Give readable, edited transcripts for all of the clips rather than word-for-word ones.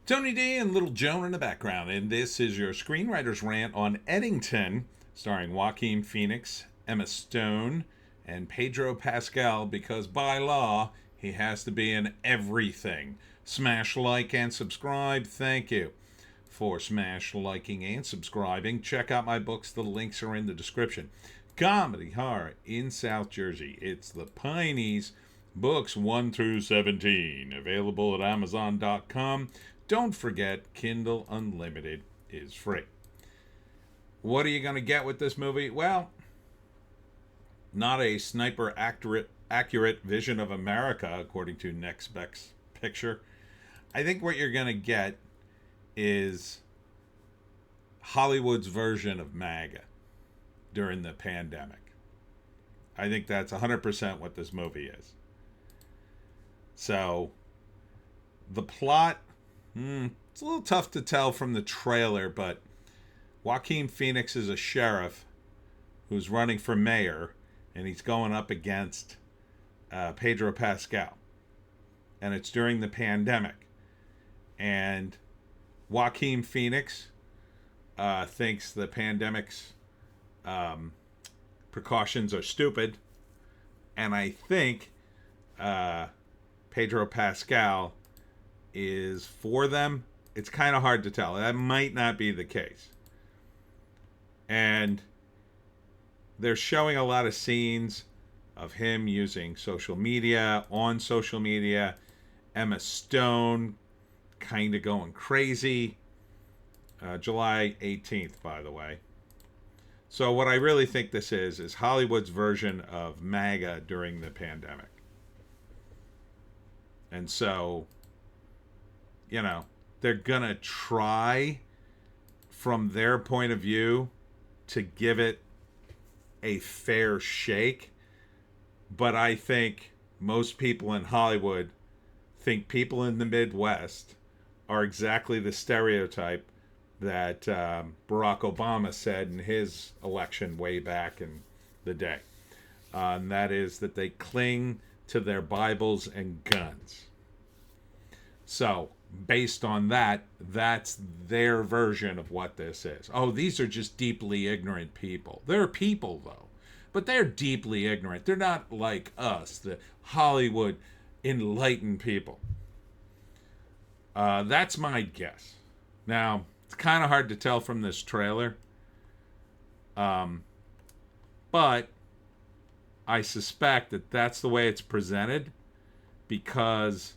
Tony D and Little Joan in the background, and this is your Screenwriter's Rant on Eddington, starring Joaquin Phoenix, Emma Stone, and Pedro Pascal, because by law, he has to be in everything. Smash like and subscribe, thank you for smash liking and subscribing. Check out my books, the links are in the description. Comedy horror in South Jersey, it's the Pineys, books 1 through 17, available at Amazon.com. Don't forget, Kindle Unlimited is free. What are you going to get with this movie? Well, not a sniper accurate vision of America, according to Next Best Picture. I think what you're going to get is Hollywood's version of MAGA during the pandemic. I think that's 100% what this movie is. So, the plot, it's a little tough to tell from the trailer, but Joaquin Phoenix is a sheriff who's running for mayor, and he's going up against Pedro Pascal. And it's during the pandemic. And Joaquin Phoenix thinks the pandemic's precautions are stupid. And I think Pedro Pascal is for them. It's kind of hard to tell. That might not be the case. And they're showing a lot of scenes of him using social media, on social media. Emma Stone kind of going crazy. July 18th, by the way. So what I really think this is Hollywood's version of MAGA during the pandemic. And so, you know, they're going to try, from their point of view, to give it a fair shake. But I think most people in Hollywood think people in the Midwest are exactly the stereotype that Barack Obama said in his election way back in the day. And that is that they cling to their Bibles and guns. So, based on that, that's their version of what this is. Oh, these are just deeply ignorant people. They're people, though. But they're deeply ignorant. They're not like us, the Hollywood enlightened people. That's my guess. Now, it's kind of hard to tell from this trailer. But I suspect that that's the way it's presented because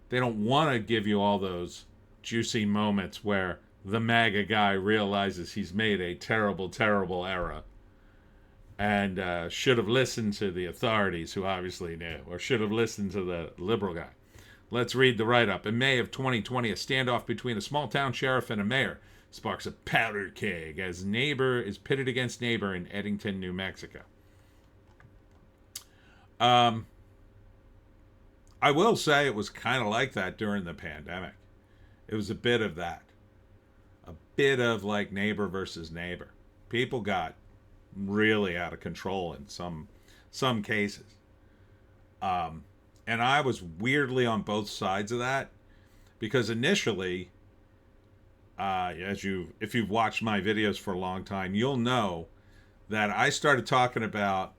they don't want to give you all those juicy moments where the MAGA guy realizes he's made a terrible, terrible error and should have listened to the authorities who obviously knew, or should have listened to the liberal guy. Let's read the write-up. In May of 2020, a standoff between a small-town sheriff and a mayor sparks a powder keg as neighbor is pitted against neighbor in Eddington, New Mexico. I will say it was kind of like that during the pandemic. It was a bit of that. A bit of like neighbor versus neighbor. People got really out of control in some cases. And I was weirdly on both sides of that because initially, if you've watched my videos for a long time, you'll know that I started talking about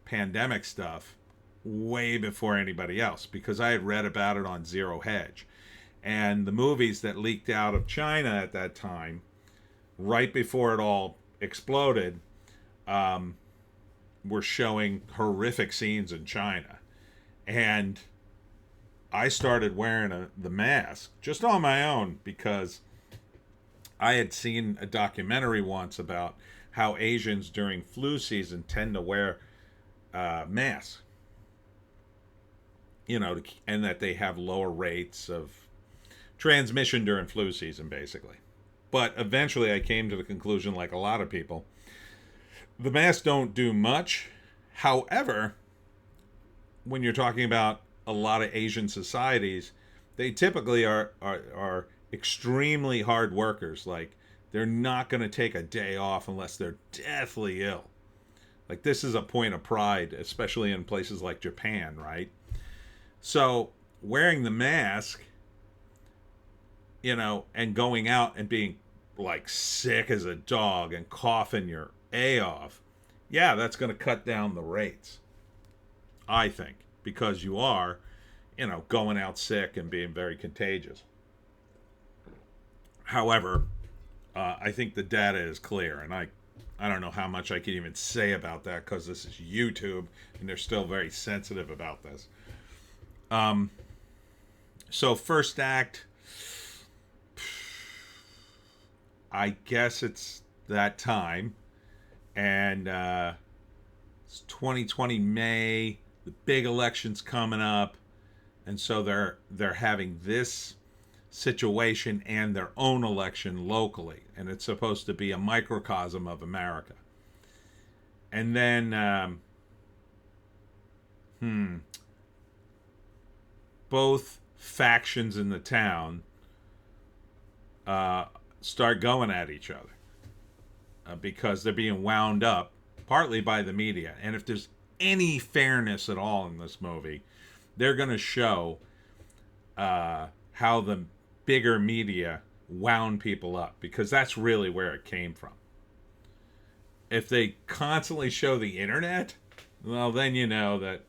pandemic stuff way before anybody else because I had read about it on Zero Hedge. And the movies that leaked out of China at that time, right before it all exploded, were showing horrific scenes in China. And I started wearing the mask just on my own because I had seen a documentary once about how Asians during flu season tend to wear masks. You know, and that they have lower rates of transmission during flu season, basically. But eventually I came to the conclusion, like a lot of people, the masks don't do much. However, when you're talking about a lot of Asian societies, they typically are extremely hard workers. Like, they're not going to take a day off unless they're deathly ill. Like, this is a point of pride, especially in places like Japan, right? So wearing the mask and going out and being like sick as a dog and coughing your A off, yeah, that's going to cut down the rates, I think, because you are, going out sick and being very contagious. However, I think the data is clear, and I don't know how much I can even say about that because this is YouTube and they're still very sensitive about this. So first act, I guess it's that time, and it's 2020 May. The big election's coming up, and so they're having this situation and their own election locally, and it's supposed to be a microcosm of America. And then both factions in the town start going at each other because they're being wound up partly by the media. And if there's any fairness at all in this movie, they're going to show how the bigger media wound people up, because that's really where it came from. If they constantly show the internet, well, then you know that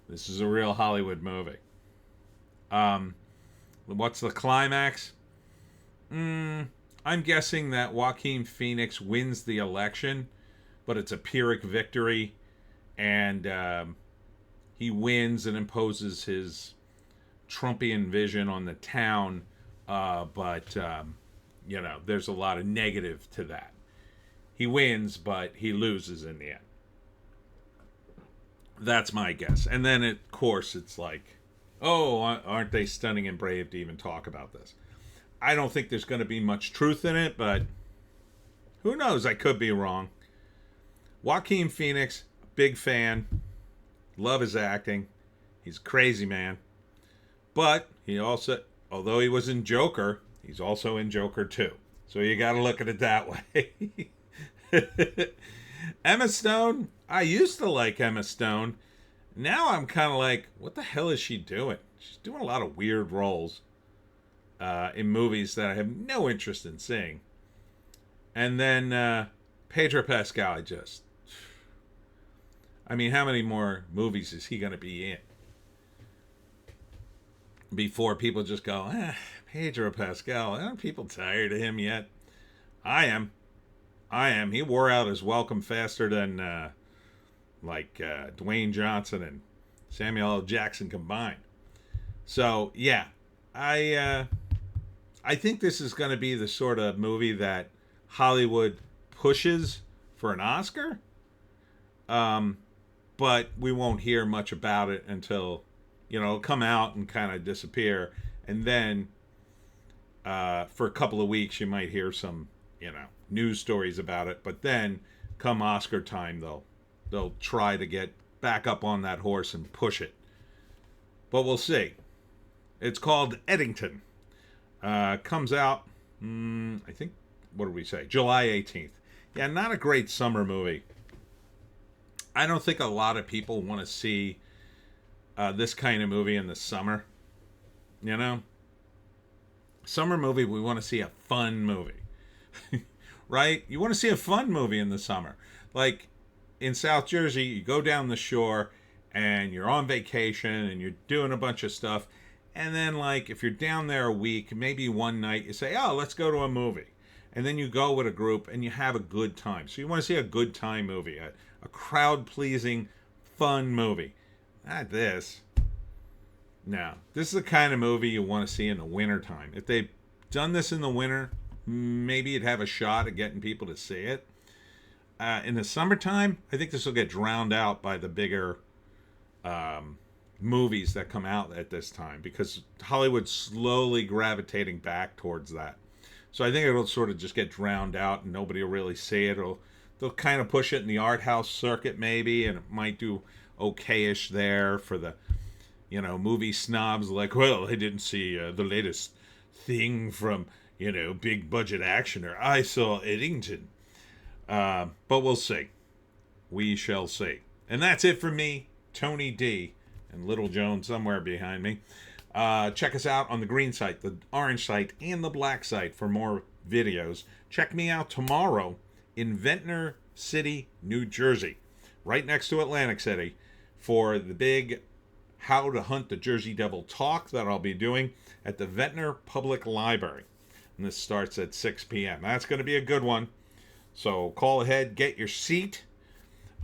this is a real Hollywood movie. What's the climax? I'm guessing that Joaquin Phoenix wins the election, but it's a Pyrrhic victory, and he wins and imposes his Trumpian vision on the town, but there's a lot of negative to that. He wins, but he loses in the end. That's my guess. And then, of course, it's like, oh, aren't they stunning and brave to even talk about this? I don't think there's going to be much truth in it, but who knows? I could be wrong. Joaquin Phoenix, big fan. Love his acting. He's a crazy man. But he also, although he was in Joker, he's also in Joker 2. So you got to look at it that way. Emma Stone, I used to like Emma Stone. Now I'm kind of like, what the hell is she doing? She's doing a lot of weird roles in movies that I have no interest in seeing. And then Pedro Pascal, I mean, how many more movies is he going to be in before people just go, Pedro Pascal, aren't people tired of him yet? I am. He wore out his welcome faster than Dwayne Johnson and Samuel L. Jackson combined. So yeah, I think this is going to be the sort of movie that Hollywood pushes for an Oscar, but we won't hear much about it until it'll come out and kind of disappear, and then for a couple of weeks you might hear some news stories about it, but then come Oscar time they'll try to get back up on that horse and push it. But we'll see. It's called Eddington. Comes out, I think, what did we say? July 18th. Yeah, not a great summer movie. I don't think a lot of people want to see this kind of movie in the summer. Summer movie, we want to see a fun movie. Right? You want to see a fun movie in the summer. Like in South Jersey, you go down the shore and you're on vacation and you're doing a bunch of stuff. And then, like, if you're down there a week, maybe one night you say, oh, let's go to a movie. And then you go with a group and you have a good time. So you want to see a good time movie, a crowd-pleasing, fun movie. Not this. No. This is the kind of movie you want to see in the wintertime. If they'd done this in the winter, maybe you'd have a shot at getting people to see it. In the summertime, I think this will get drowned out by the bigger movies that come out at this time, because Hollywood's slowly gravitating back towards that. So I think it'll sort of just get drowned out and nobody will really see it. They'll kind of push it in the art house circuit maybe, and it might do okay-ish there for the movie snobs, like, well, I didn't see the latest thing from big budget actioner. I saw Eddington. But we'll see. We shall see. And that's it for me, Tony D, and Little Joan somewhere behind me. Check us out on the green site, the orange site, and the black site for more videos. Check me out tomorrow in Ventnor City, New Jersey, right next to Atlantic City, for the big How to Hunt the Jersey Devil talk that I'll be doing at the Ventnor Public Library. And this starts at 6 p.m. That's going to be a good one. So call ahead, get your seat,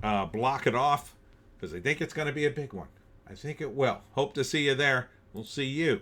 block it off, because I think it's going to be a big one. I think it will. Hope to see you there. We'll see you